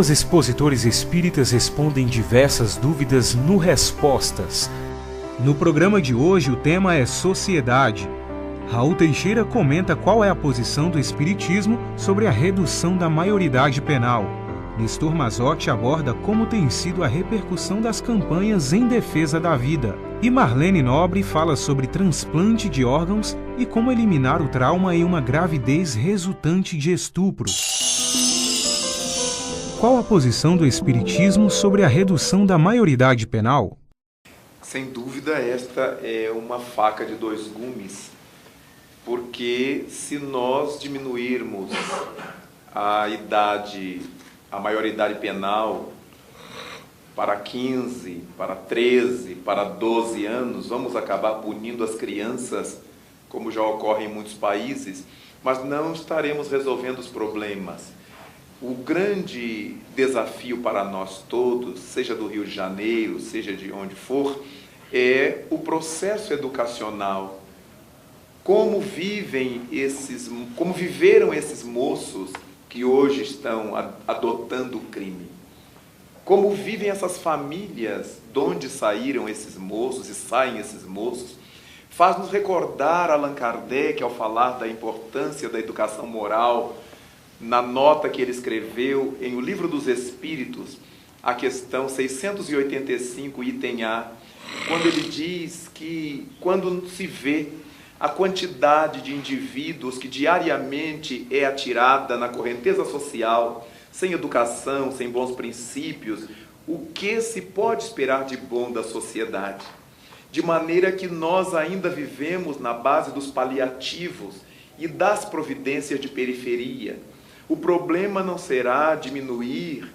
Os expositores espíritas respondem diversas dúvidas no Respostas. No programa de hoje, o tema é sociedade. Raul Teixeira comenta qual é a posição do Espiritismo sobre a redução da maioridade penal. Nestor Mazzotti aborda como tem sido a repercussão das campanhas em defesa da vida. E Marlene Nobre fala sobre transplante de órgãos e como eliminar o trauma em uma gravidez resultante de estupro. Qual a posição do Espiritismo sobre a redução da maioridade penal? Sem dúvida, esta é uma faca de dois gumes, porque se nós diminuirmos a maioridade penal para 15, para 13, para 12 anos, vamos acabar punindo as crianças, como já ocorre em muitos países, mas não estaremos resolvendo os problemas. O grande desafio para nós todos, seja do Rio de Janeiro, seja de onde for, é o processo educacional. Como viveram esses moços que hoje estão adotando o crime? Como vivem essas famílias de onde saíram esses moços e saem esses moços? Faz-nos recordar Allan Kardec ao falar da importância da educação moral, na nota que ele escreveu em O Livro dos Espíritos, a questão 685, item A, quando ele diz que quando se vê a quantidade de indivíduos que diariamente é atirada na correnteza social, sem educação, sem bons princípios, o que se pode esperar de bom da sociedade? De maneira que nós ainda vivemos na base dos paliativos e das providências de periferia. O problema não será diminuir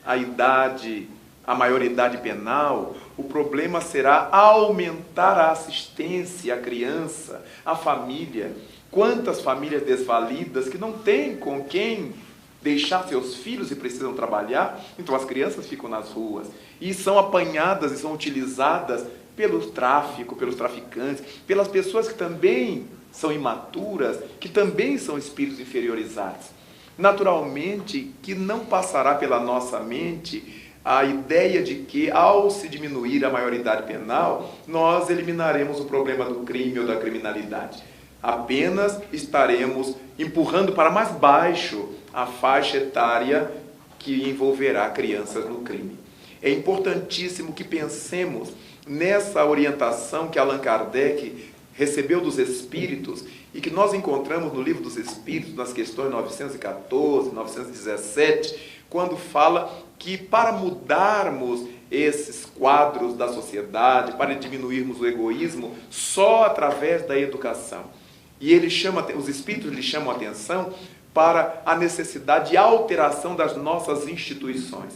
a maioridade penal, o problema será aumentar a assistência à criança, à família. Quantas famílias desvalidas que não têm com quem deixar seus filhos e precisam trabalhar, então as crianças ficam nas ruas e são apanhadas e são utilizadas pelo tráfico, pelos traficantes, pelas pessoas que também são imaturas, que também são espíritos inferiorizados. Naturalmente que não passará pela nossa mente a ideia de que, ao se diminuir a maioridade penal, nós eliminaremos o problema do crime ou da criminalidade. Apenas estaremos empurrando para mais baixo a faixa etária que envolverá crianças no crime. É importantíssimo que pensemos nessa orientação que Allan Kardec recebeu dos Espíritos e que nós encontramos no Livro dos Espíritos, nas questões 914, 917, quando fala que para mudarmos esses quadros da sociedade, para diminuirmos o egoísmo, só através da educação. E os Espíritos lhe chamam a atenção para a necessidade de alteração das nossas instituições.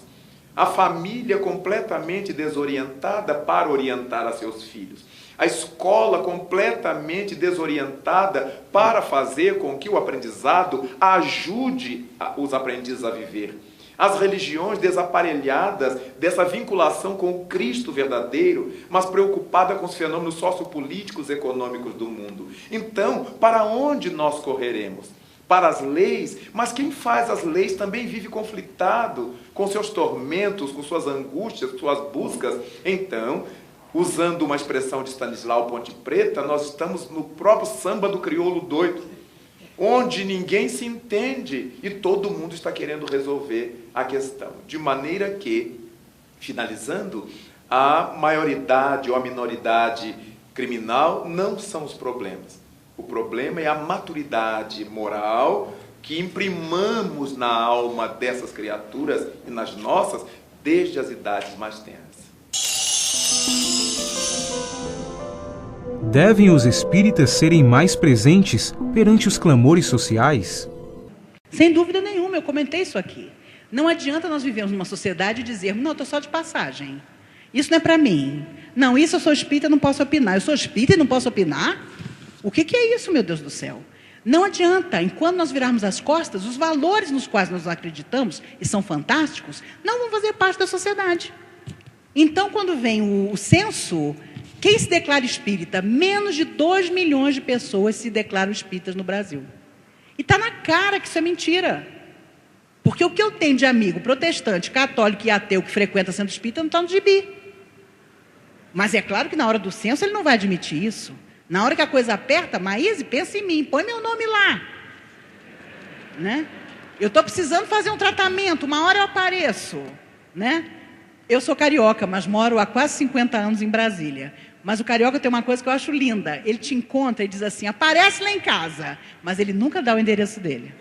A família completamente desorientada para orientar a seus filhos. A escola completamente desorientada para fazer com que o aprendizado ajude os aprendizes a viver. As religiões desaparelhadas dessa vinculação com o Cristo verdadeiro, mas preocupada com os fenômenos sociopolíticos e econômicos do mundo. Então, para onde nós correremos? Para as leis, mas quem faz as leis também vive conflitado com seus tormentos, com suas angústias, suas buscas. Então, usando uma expressão de Stanislau Ponte Preta, nós estamos no próprio samba do crioulo doido, onde ninguém se entende e todo mundo está querendo resolver a questão. De maneira que, finalizando, a maioridade ou a minoridade criminal não são os problemas. O problema é a maturidade moral que imprimamos na alma dessas criaturas e nas nossas desde as idades mais tenras. Devem os espíritas serem mais presentes perante os clamores sociais? Sem dúvida nenhuma, eu comentei isso aqui. Não adianta nós vivermos numa sociedade e dizermos, não, eu estou só de passagem. Isso não é para mim. Não, isso eu sou espírita e não posso opinar. Eu sou espírita e não posso opinar? O que é isso, meu Deus do céu? Não adianta, enquanto nós virarmos as costas, os valores nos quais nós acreditamos, e são fantásticos, não vão fazer parte da sociedade. Então, quando vem o censo, quem se declara espírita? Menos de 2 milhões de pessoas se declaram espíritas no Brasil. E está na cara que isso é mentira. Porque o que eu tenho de amigo protestante, católico e ateu que frequenta centro espírita não está no gibi. Mas é claro que na hora do censo ele não vai admitir isso. Na hora que a coisa aperta, Maíse, pensa em mim, põe meu nome lá. Né? Eu estou precisando fazer um tratamento, uma hora eu apareço. Né? Eu sou carioca, mas moro há quase 50 anos em Brasília. Mas o carioca tem uma coisa que eu acho linda. Ele te encontra e diz assim, aparece lá em casa. Mas ele nunca dá o endereço dele.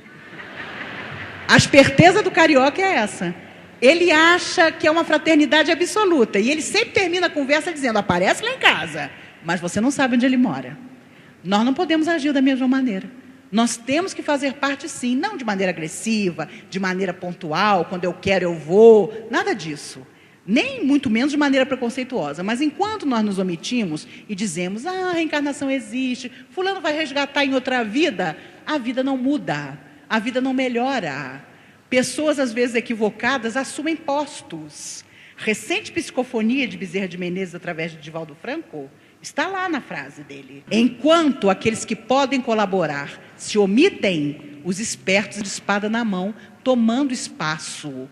A esperteza do carioca é essa. Ele acha que é uma fraternidade absoluta. E ele sempre termina a conversa dizendo, aparece lá em casa. Mas você não sabe onde ele mora. Nós não podemos agir da mesma maneira. Nós temos que fazer parte, sim, não de maneira agressiva, de maneira pontual, quando eu quero eu vou, nada disso. Nem muito menos de maneira preconceituosa. Mas enquanto nós nos omitimos e dizemos, a reencarnação existe, fulano vai resgatar em outra vida, a vida não muda, a vida não melhora. Pessoas, às vezes equivocadas, assumem postos. Recente psicofonia de Bezerra de Menezes, através de Divaldo Franco, está lá na frase dele. Enquanto aqueles que podem colaborar se omitem, os espertos de espada na mão, tomando espaço.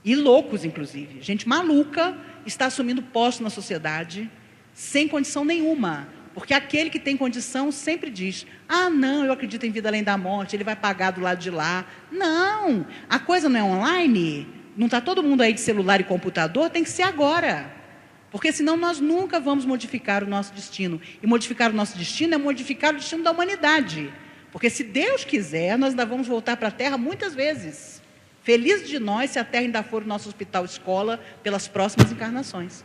E loucos, inclusive. Gente maluca está assumindo posto na sociedade sem condição nenhuma. Porque aquele que tem condição sempre diz, não, eu acredito em vida além da morte, ele vai pagar do lado de lá. Não, a coisa não é online, não está todo mundo aí de celular e computador, tem que ser agora. Porque senão nós nunca vamos modificar o nosso destino. E modificar o nosso destino é modificar o destino da humanidade. Porque se Deus quiser, nós ainda vamos voltar para a Terra muitas vezes. Feliz de nós se a Terra ainda for o nosso hospital-escola pelas próximas encarnações.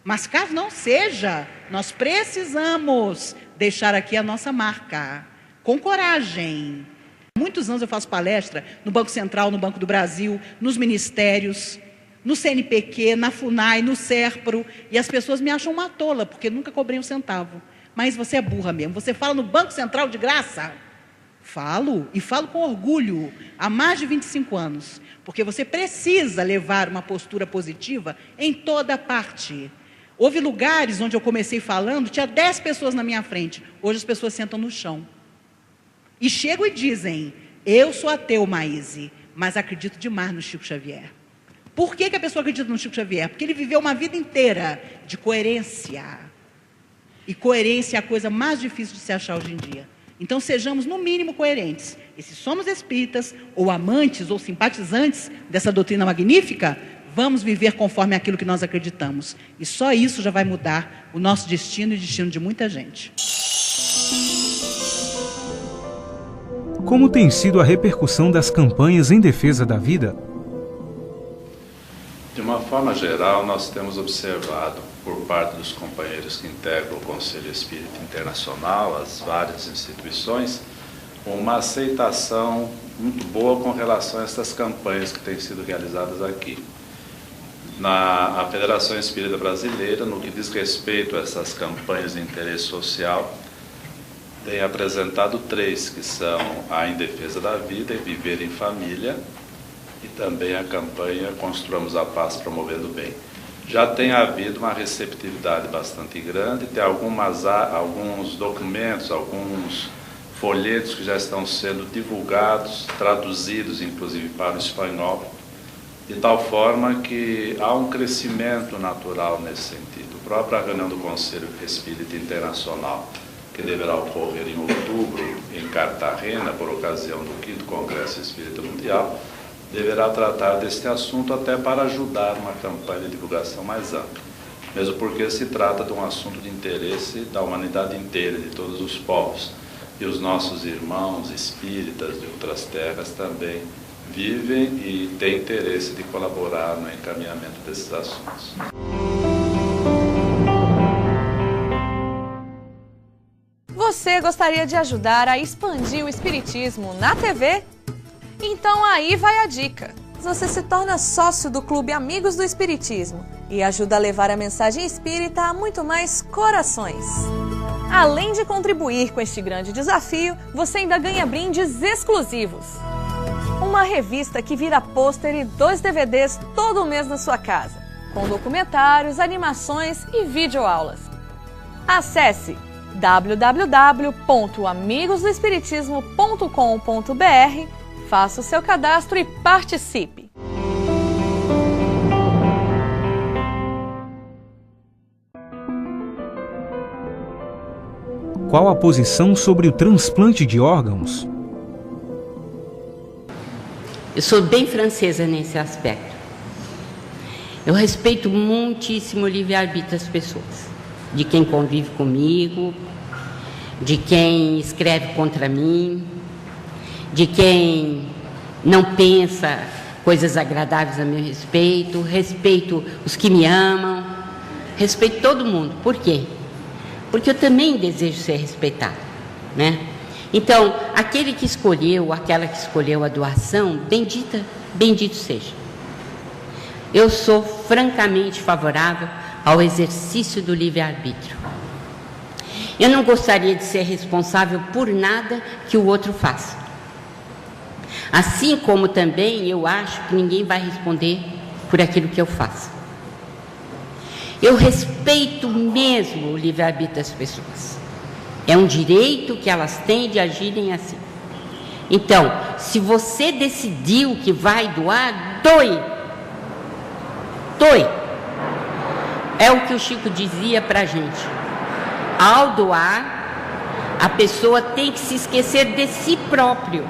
Mas caso não seja, nós precisamos deixar aqui a nossa marca, com coragem. Há muitos anos eu faço palestra no Banco Central, no Banco do Brasil, nos ministérios, no CNPq, na FUNAI, no SERPRO, e as pessoas me acham uma tola, porque nunca cobrei um centavo. Mas você é burra mesmo, você fala no Banco Central de graça? Falo, e falo com orgulho, há mais de 25 anos, porque você precisa levar uma postura positiva em toda parte. Houve lugares onde eu comecei falando, tinha 10 pessoas na minha frente. Hoje as pessoas sentam no chão. E chegam e dizem, eu sou ateu, Maíse, mas acredito demais no Chico Xavier. Por que a pessoa acredita no Chico Xavier? Porque ele viveu uma vida inteira de coerência. E coerência é a coisa mais difícil de se achar hoje em dia. Então sejamos no mínimo coerentes. E se somos espíritas, ou amantes, ou simpatizantes dessa doutrina magnífica, vamos viver conforme aquilo que nós acreditamos. E só isso já vai mudar o nosso destino e o destino de muita gente. Como tem sido a repercussão das campanhas em defesa da vida? De uma forma geral, nós temos observado, por parte dos companheiros que integram o Conselho Espírita Internacional, as várias instituições, uma aceitação muito boa com relação a essas campanhas que têm sido realizadas aqui. A Federação Espírita Brasileira, no que diz respeito a essas campanhas de interesse social, tem apresentado 3, que são a Em Defesa da Vida e Viver em Família, e também a campanha Construamos a Paz Promovendo o Bem. Já tem havido uma receptividade bastante grande, tem alguns documentos, alguns folhetos que já estão sendo divulgados, traduzidos inclusive para o espanhol, de tal forma que há um crescimento natural nesse sentido. A própria reunião do Conselho Espírita Internacional, que deverá ocorrer em outubro em Cartagena, por ocasião do 5º Congresso Espírita Mundial, deverá tratar deste assunto até para ajudar uma campanha de divulgação mais ampla. Mesmo porque se trata de um assunto de interesse da humanidade inteira, de todos os povos. E os nossos irmãos espíritas de outras terras também vivem e têm interesse de colaborar no encaminhamento desses assuntos. Você gostaria de ajudar a expandir o Espiritismo na TV? Então aí vai a dica. Você se torna sócio do Clube Amigos do Espiritismo e ajuda a levar a mensagem espírita a muito mais corações. Além de contribuir com este grande desafio, você ainda ganha brindes exclusivos. Uma revista que vira pôster e 2 DVDs todo mês na sua casa, com documentários, animações e videoaulas. Acesse www.amigosdoespiritismo.com.br, Faça o seu cadastro e participe! Qual a posição sobre o transplante de órgãos? Eu sou bem francesa nesse aspecto. Eu respeito muitíssimo o livre-arbítrio das pessoas, de quem convive comigo, de quem escreve contra mim, de quem não pensa coisas agradáveis a meu respeito, respeito os que me amam, respeito todo mundo. Por quê? Porque eu também desejo ser respeitado, né? Então, aquele que escolheu, aquela que escolheu a doação, bendito seja. Eu sou francamente favorável ao exercício do livre-arbítrio. Eu não gostaria de ser responsável por nada que o outro faça. Assim como também eu acho que ninguém vai responder por aquilo que eu faço. Eu respeito mesmo o livre-arbítrio das pessoas. É um direito que elas têm de agirem assim. Então, se você decidiu que vai doar, doe. Doe. É o que o Chico dizia para a gente. Ao doar, a pessoa tem que se esquecer de si próprio.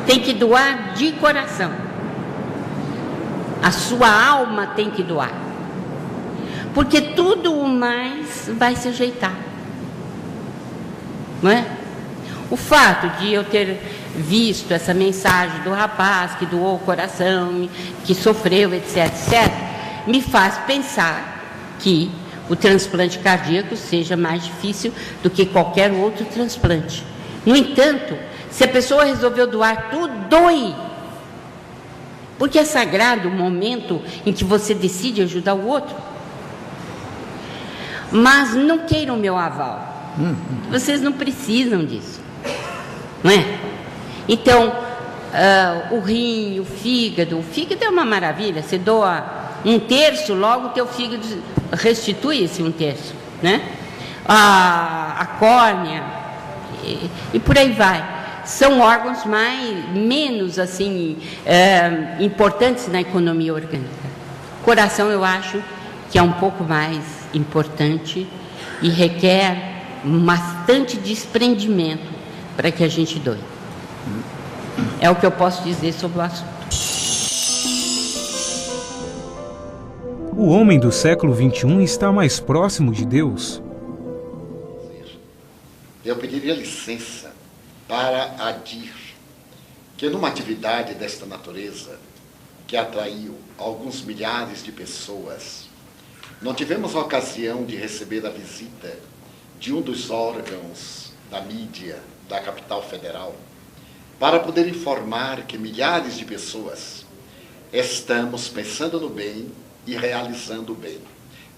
Tem que doar de coração. A sua alma tem que doar. Porque tudo o mais vai se ajeitar. Não é? O fato de eu ter visto essa mensagem do rapaz que doou o coração, que sofreu, etc., etc., me faz pensar que o transplante cardíaco seja mais difícil do que qualquer outro transplante. No entanto, se a pessoa resolveu doar tudo, doe. Porque é sagrado o momento em que você decide ajudar o outro. Mas não queiram o meu aval. Vocês não precisam disso. Não é? Então, o rim, o fígado é uma maravilha. Você doa 1/3, logo o teu fígado restitui esse 1/3, né? A córnea e por aí vai. São órgãos menos assim importantes na economia orgânica. Coração eu acho que é um pouco mais importante e requer bastante desprendimento para que a gente doe. É o que eu posso dizer sobre o assunto. O homem do século XXI está mais próximo de Deus? Eu pediria licença para adir que numa atividade desta natureza, que atraiu alguns milhares de pessoas, não tivemos a ocasião de receber a visita de um dos órgãos da mídia da capital federal, para poder informar que milhares de pessoas estamos pensando no bem e realizando o bem.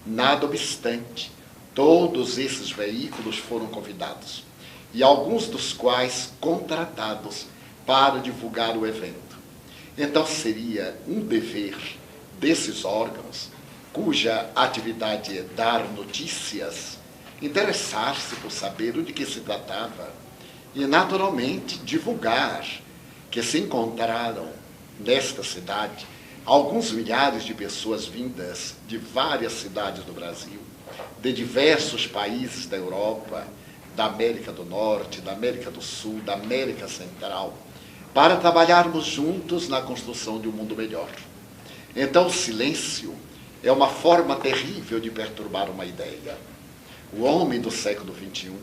Nada obstante, todos esses veículos foram convidados, e alguns dos quais contratados para divulgar o evento. Então seria um dever desses órgãos, cuja atividade é dar notícias, interessar-se por saber de que se tratava e, naturalmente, divulgar que se encontraram nesta cidade alguns milhares de pessoas vindas de várias cidades do Brasil, de diversos países da Europa, da América do Norte, da América do Sul, da América Central, para trabalharmos juntos na construção de um mundo melhor. Então, o silêncio é uma forma terrível de perturbar uma ideia. O homem do século XXI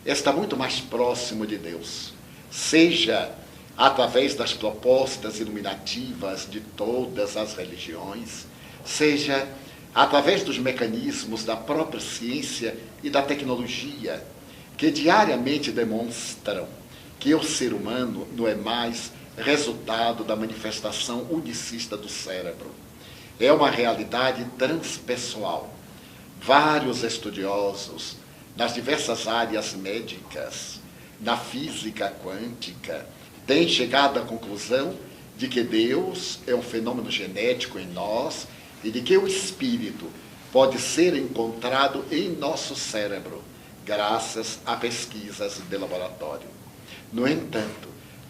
está muito mais próximo de Deus, seja através das propostas iluminativas de todas as religiões, seja através dos mecanismos da própria ciência e da tecnologia, que diariamente demonstram que o ser humano não é mais resultado da manifestação unicista do cérebro. É uma realidade transpessoal. Vários estudiosos nas diversas áreas médicas, na física quântica, têm chegado à conclusão de que Deus é um fenômeno genético em nós e de que o espírito pode ser encontrado em nosso cérebro, graças a pesquisas de laboratório. No entanto,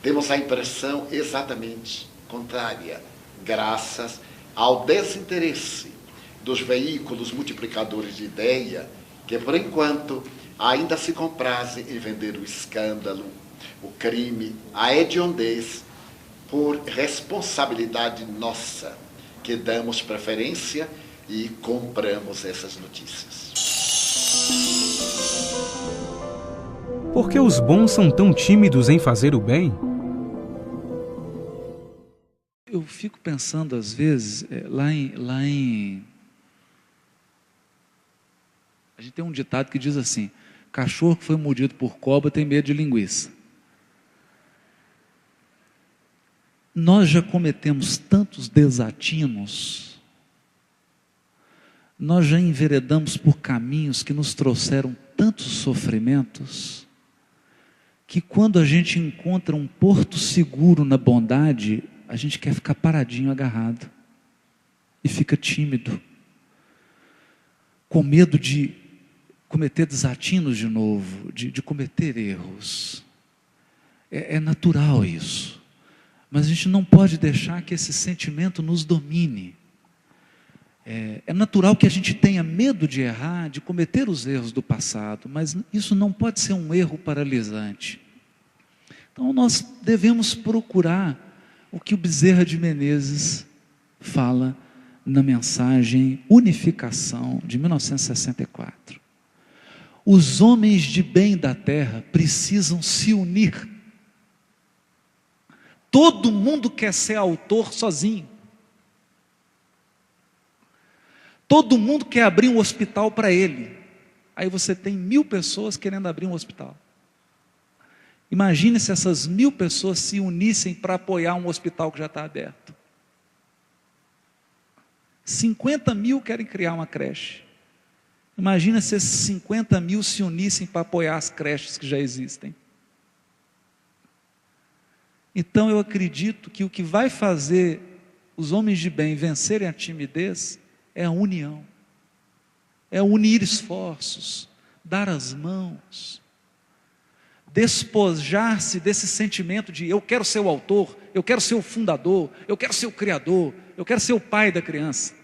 temos a impressão exatamente contrária, graças ao desinteresse dos veículos multiplicadores de ideia, que, por enquanto, ainda se comprazem em vender o escândalo, o crime, a hediondez, por responsabilidade nossa, que damos preferência e compramos essas notícias. Por que os bons são tão tímidos em fazer o bem? Eu fico pensando, às vezes, lá em... A gente tem um ditado que diz assim: cachorro que foi mordido por cobra tem medo de linguiça. Nós já cometemos tantos desatinos, nós já enveredamos por caminhos que nos trouxeram tantos sofrimentos, que quando a gente encontra um porto seguro na bondade, a gente quer ficar paradinho, agarrado, e fica tímido, com medo de cometer desatinos de novo, de cometer erros. É natural isso, mas a gente não pode deixar que esse sentimento nos domine. É natural que a gente tenha medo de errar, de cometer os erros do passado, mas isso não pode ser um erro paralisante. Então nós devemos procurar o que o Bezerra de Menezes fala na mensagem Unificação de 1964. Os homens de bem da terra precisam se unir. Todo mundo quer ser autor sozinho. Todo mundo quer abrir um hospital para ele. Aí você tem 1000 pessoas querendo abrir um hospital. Imagine se essas 1000 pessoas se unissem para apoiar um hospital que já está aberto. 50.000 querem criar uma creche. Imagina se esses 50.000 se unissem para apoiar as creches que já existem. Então eu acredito que o que vai fazer os homens de bem vencerem a timidez é a união. É unir esforços, dar as mãos, despojar-se desse sentimento de eu quero ser o autor, eu quero ser o fundador, eu quero ser o criador, eu quero ser o pai da criança.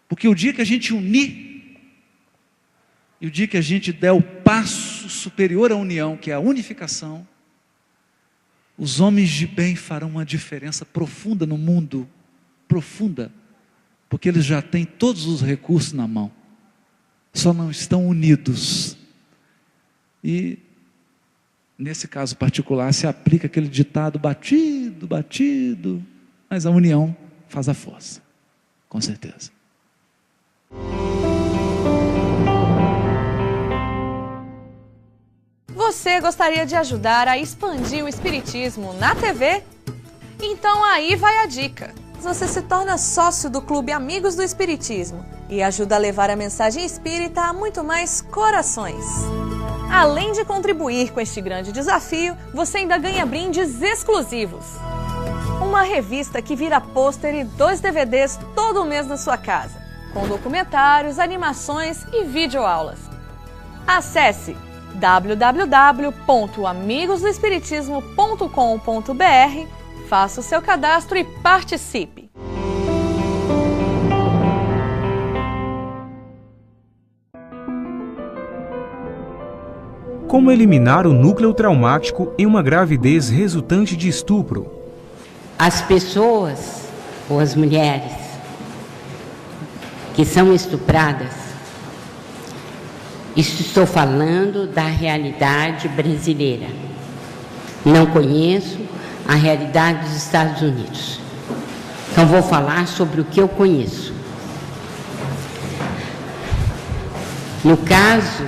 Porque o dia que a gente unir, e o dia que a gente der o passo superior à união, que é a unificação, os homens de bem farão uma diferença profunda no mundo, profunda, porque eles já têm todos os recursos na mão, só não estão unidos. E nesse caso particular se aplica aquele ditado batido, mas a união faz a força, com certeza. Você gostaria de ajudar a expandir o Espiritismo na TV? Então aí vai a dica. Você se torna sócio do Clube Amigos do Espiritismo e ajuda a levar a mensagem espírita a muito mais corações. Além de contribuir com este grande desafio, você ainda ganha brindes exclusivos. Uma revista que vira pôster e 2 DVDs todo mês na sua casa, com documentários, animações e videoaulas. Acesse www.amigosdoespiritismo.com.br, faça o seu cadastro e participe. Como eliminar o núcleo traumático em uma gravidez resultante de estupro? As pessoas, ou as mulheres, que são estupradas, estou falando da realidade brasileira. Não conheço a realidade dos Estados Unidos. Então vou falar sobre o que eu conheço. No caso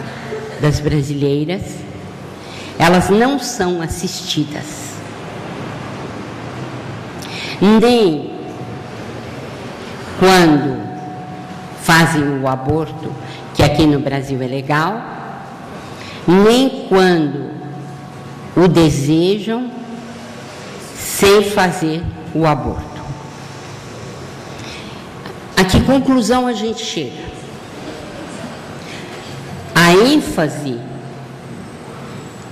das brasileiras, elas não são assistidas. Nem quando fazem o aborto, que aqui no Brasil é legal, nem quando o desejam sem fazer o aborto. A que conclusão a gente chega? A ênfase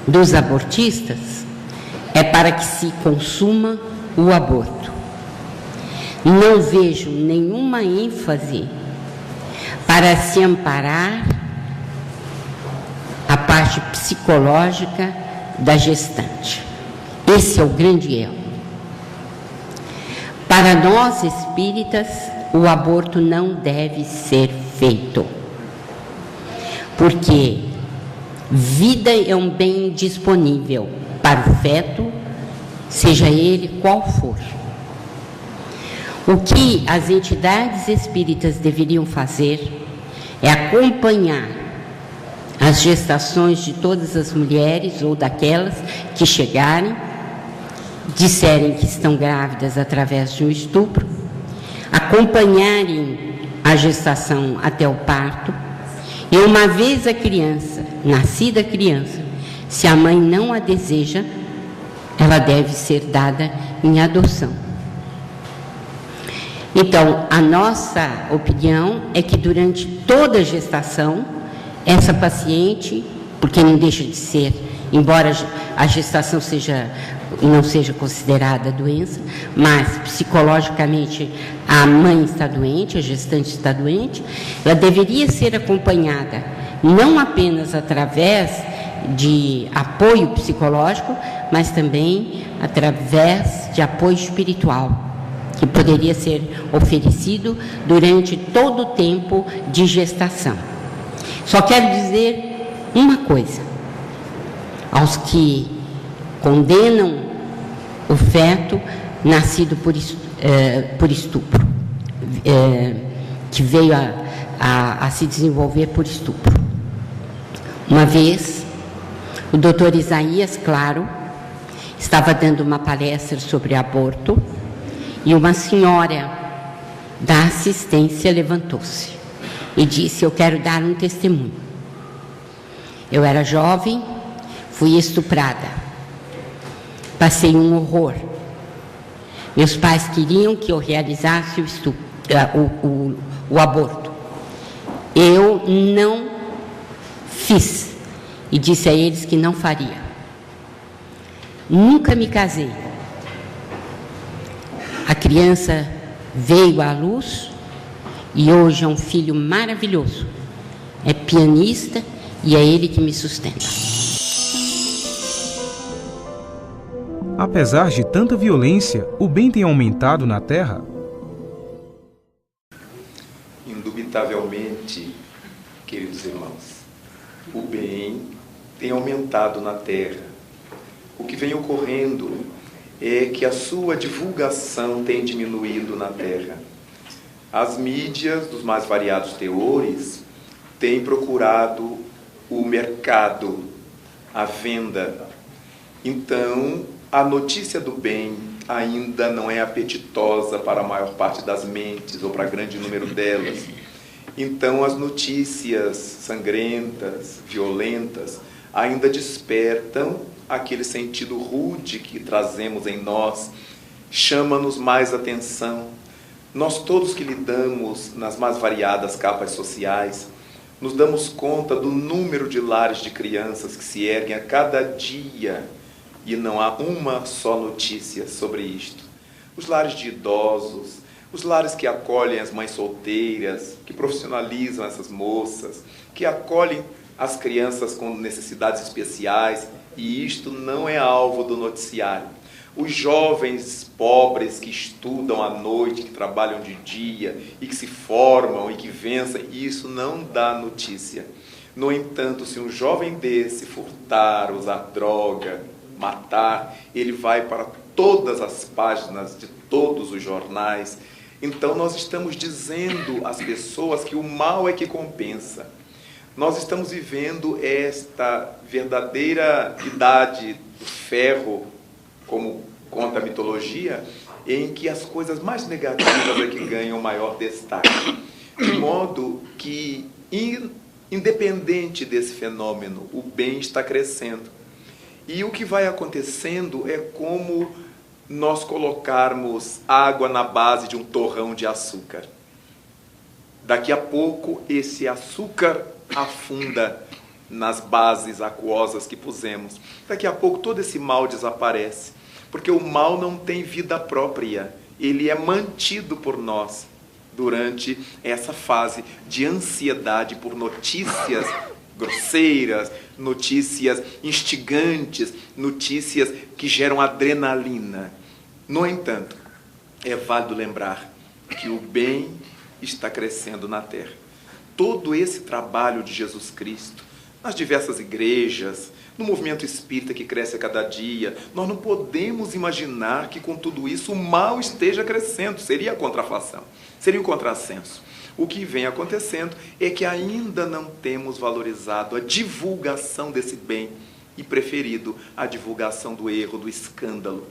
dos abortistas é para que se consuma o aborto. Não vejo nenhuma ênfase para se amparar a parte psicológica da gestante. Esse é o grande erro. Para nós espíritas, o aborto não deve ser feito, porque vida é um bem disponível para o feto, seja ele qual for. O que as entidades espíritas deveriam fazer é acompanhar as gestações de todas as mulheres ou daquelas que chegarem, disserem que estão grávidas através de um estupro, acompanharem a gestação até o parto, e uma vez a criança, nascida a criança, se a mãe não a deseja, ela deve ser dada em adoção. Então, a nossa opinião é que durante toda a gestação, essa paciente, porque não deixa de ser, embora a gestação não seja considerada doença, mas psicologicamente a mãe está doente, a gestante está doente, ela deveria ser acompanhada não apenas através de apoio psicológico, mas também através de apoio espiritual, que poderia ser oferecido durante todo o tempo de gestação. Só quero dizer uma coisa: aos que condenam o feto nascido por estupro, que veio a se desenvolver por estupro. Uma vez, o doutor Isaías Claro estava dando uma palestra sobre aborto e uma senhora da assistência levantou-se e disse: eu quero dar um testemunho. Eu era jovem, fui estuprada, passei um horror. Meus pais queriam que eu realizasse o aborto. Eu não fiz e disse a eles que não faria. Nunca me casei. A criança veio à luz e hoje é um filho maravilhoso. É pianista e é ele que me sustenta. Apesar de tanta violência, o bem tem aumentado na Terra? Indubitavelmente, queridos irmãos, o bem tem aumentado na Terra. O que vem ocorrendo é que a sua divulgação tem diminuído na Terra. As mídias dos mais variados teores têm procurado o mercado, a venda. Então, a notícia do bem ainda não é apetitosa para a maior parte das mentes, ou para grande número delas. Então, as notícias sangrentas, violentas, ainda despertam aquele sentido rude que trazemos em nós, chama-nos mais atenção. Nós todos que lidamos nas mais variadas capas sociais, nos damos conta do número de lares de crianças que se erguem a cada dia e não há uma só notícia sobre isto. Os lares de idosos, os lares que acolhem as mães solteiras, que profissionalizam essas moças, que acolhem as crianças com necessidades especiais, e isto não é alvo do noticiário. Os jovens pobres que estudam à noite, que trabalham de dia e que se formam e que vencem, isso não dá notícia. No entanto, se um jovem desse furtar, usar droga, matar, ele vai para todas as páginas de todos os jornais. Então nós estamos dizendo às pessoas que o mal é que compensa. Nós estamos vivendo esta verdadeira idade do ferro, como conta a mitologia, em que as coisas mais negativas é que ganham maior destaque. De modo que, independente desse fenômeno, o bem está crescendo. E o que vai acontecendo é como nós colocarmos água na base de um torrão de açúcar. Daqui a pouco, esse açúcar afunda nas bases aquosas que pusemos. Daqui a pouco todo esse mal desaparece, porque o mal não tem vida própria, ele é mantido por nós durante essa fase de ansiedade por notícias grosseiras, notícias instigantes, notícias que geram adrenalina. No entanto, é válido lembrar que o bem está crescendo na terra. Todo esse trabalho de Jesus Cristo, nas diversas igrejas, no movimento espírita que cresce a cada dia, nós não podemos imaginar que com tudo isso o mal esteja crescendo. Seria a contrafação, seria o contrassenso. O que vem acontecendo é que ainda não temos valorizado a divulgação desse bem e preferido a divulgação do erro, do escândalo.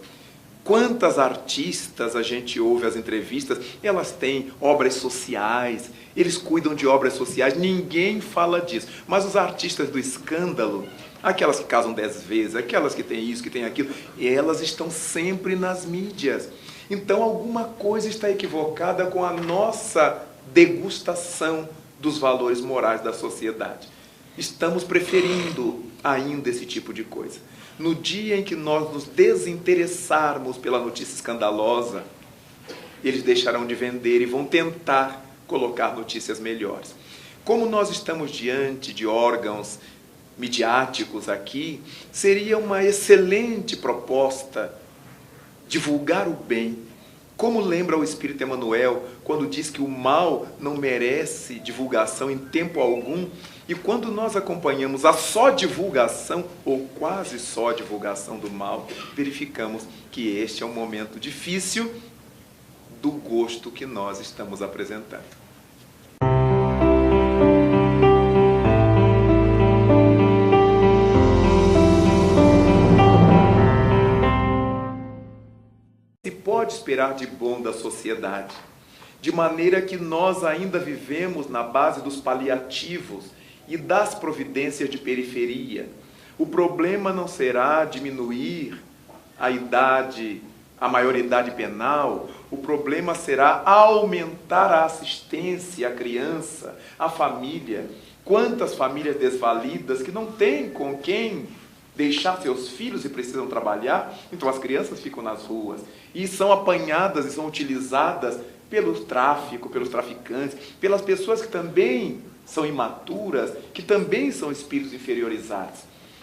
Quantas artistas a gente ouve as entrevistas, elas têm obras sociais, eles cuidam de obras sociais, ninguém fala disso. Mas os artistas do escândalo, aquelas que casam 10 vezes, aquelas que têm isso, que têm aquilo, elas estão sempre nas mídias. Então alguma coisa está equivocada com a nossa degustação dos valores morais da sociedade. Estamos preferindo ainda esse tipo de coisa. No dia em que nós nos desinteressarmos pela notícia escandalosa, eles deixarão de vender e vão tentar colocar notícias melhores. Como nós estamos diante de órgãos midiáticos aqui, seria uma excelente proposta divulgar o bem. Como lembra o Espírito Emmanuel, quando diz que o mal não merece divulgação em tempo algum, e quando nós acompanhamos a só divulgação, ou quase só divulgação do mal, verificamos que este é um momento difícil do gosto que nós estamos apresentando. Se pode esperar de bom da sociedade, de maneira que nós ainda vivemos na base dos paliativos e das providências de periferia. O problema não será diminuir a maioridade penal, o problema será aumentar a assistência à criança, à família. Quantas famílias desvalidas que não têm com quem deixar seus filhos e precisam trabalhar, então as crianças ficam nas ruas e são apanhadas e são utilizadas pelo tráfico, pelos traficantes, pelas pessoas que também são imaturas, que também são espíritos inferiorizados.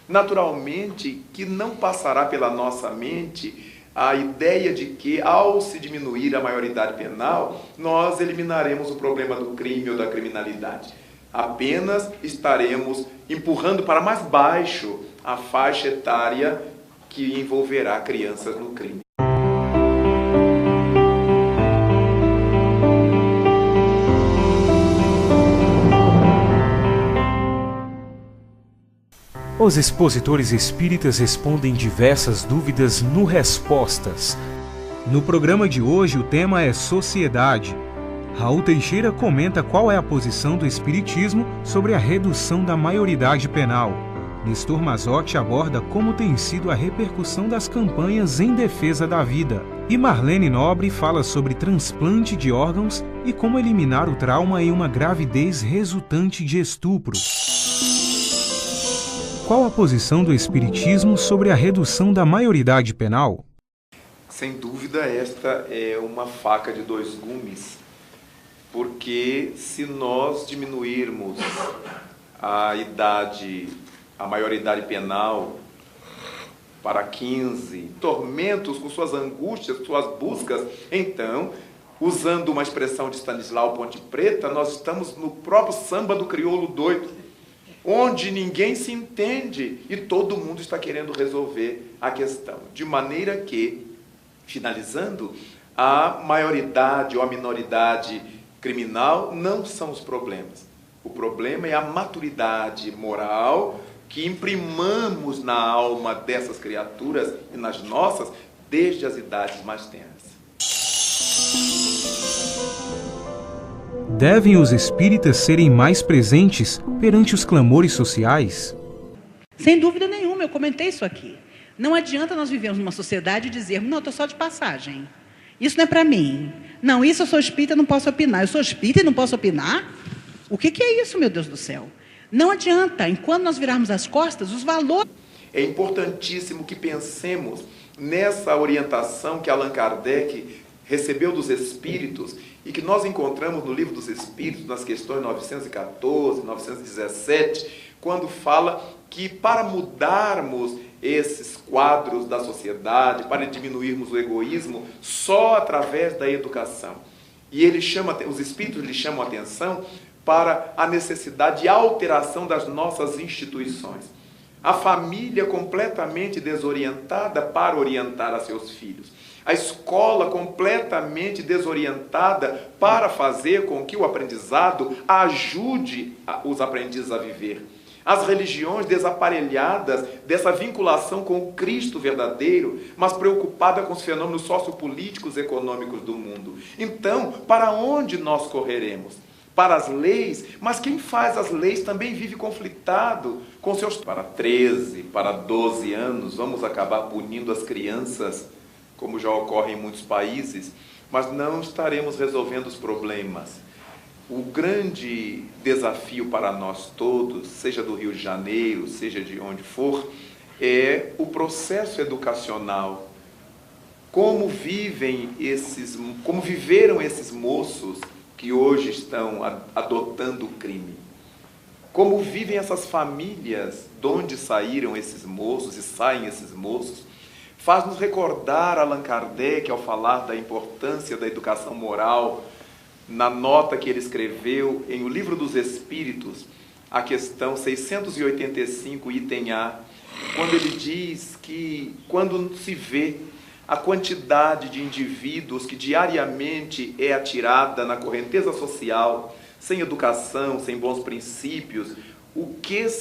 Naturalmente que não passará pela nossa mente a ideia de que, ao se diminuir a maioridade penal, nós eliminaremos o problema do crime ou da criminalidade. Apenas estaremos empurrando para mais baixo a faixa etária que envolverá crianças no crime. Os expositores espíritas respondem diversas dúvidas no Respostas. No programa de hoje, o tema é Sociedade. Raul Teixeira comenta qual é a posição do Espiritismo sobre a redução da maioridade penal. Nestor Mazotti aborda como tem sido a repercussão das campanhas em defesa da vida. E Marlene Nobre fala sobre transplante de órgãos e como eliminar o trauma em uma gravidez resultante de estupro. Qual a posição do Espiritismo sobre a redução da maioridade penal? Sem dúvida, esta é uma faca de dois gumes, porque se nós diminuirmos a maioridade penal para 15, tormentos com suas angústias, suas buscas, então, usando uma expressão de Stanislau Ponte Preta, nós estamos no próprio samba do crioulo doido, onde ninguém se entende e todo mundo está querendo resolver a questão. De maneira que, finalizando, a maioridade ou a minoridade criminal não são os problemas. O problema é a maturidade moral que imprimamos na alma dessas criaturas e nas nossas desde as idades mais tenras. Devem os espíritas serem mais presentes perante os clamores sociais? Sem dúvida nenhuma, eu comentei isso aqui. Não adianta nós vivermos numa sociedade e dizermos, não, eu estou só de passagem. Isso não é para mim. Não, isso eu sou espírita e não posso opinar. Eu sou espírita e não posso opinar? O que é isso, meu Deus do céu? Não adianta, enquanto nós virarmos as costas, os valores... É importantíssimo que pensemos nessa orientação que Allan Kardec recebeu dos Espíritos e que nós encontramos no Livro dos Espíritos, nas questões 914, 917, quando fala que para mudarmos esses quadros da sociedade, para diminuirmos o egoísmo, só através da educação. E os Espíritos lhe chamam a atenção para a necessidade de alteração das nossas instituições. A família completamente desorientada para orientar a seus filhos. A escola completamente desorientada para fazer com que o aprendizado ajude os aprendizes a viver. As religiões desaparelhadas dessa vinculação com o Cristo verdadeiro, mas preocupada com os fenômenos sociopolíticos e econômicos do mundo. Então, para onde nós correremos? Para as leis, mas quem faz as leis também vive conflitado com seus... Para 13, para 12 anos, vamos acabar punindo as crianças, como já ocorre em muitos países, mas não estaremos resolvendo os problemas. O grande desafio para nós todos, seja do Rio de Janeiro, seja de onde for, é o processo educacional. Como viveram esses moços que hoje estão adotando o crime? Como vivem essas famílias de onde saíram esses moços e saem esses moços? Faz-nos recordar Allan Kardec ao falar da importância da educação moral, na nota que ele escreveu em O Livro dos Espíritos, a questão 685, item A, quando ele diz que quando se vê a quantidade de indivíduos que diariamente é atirada na correnteza social, sem educação, sem bons princípios, o que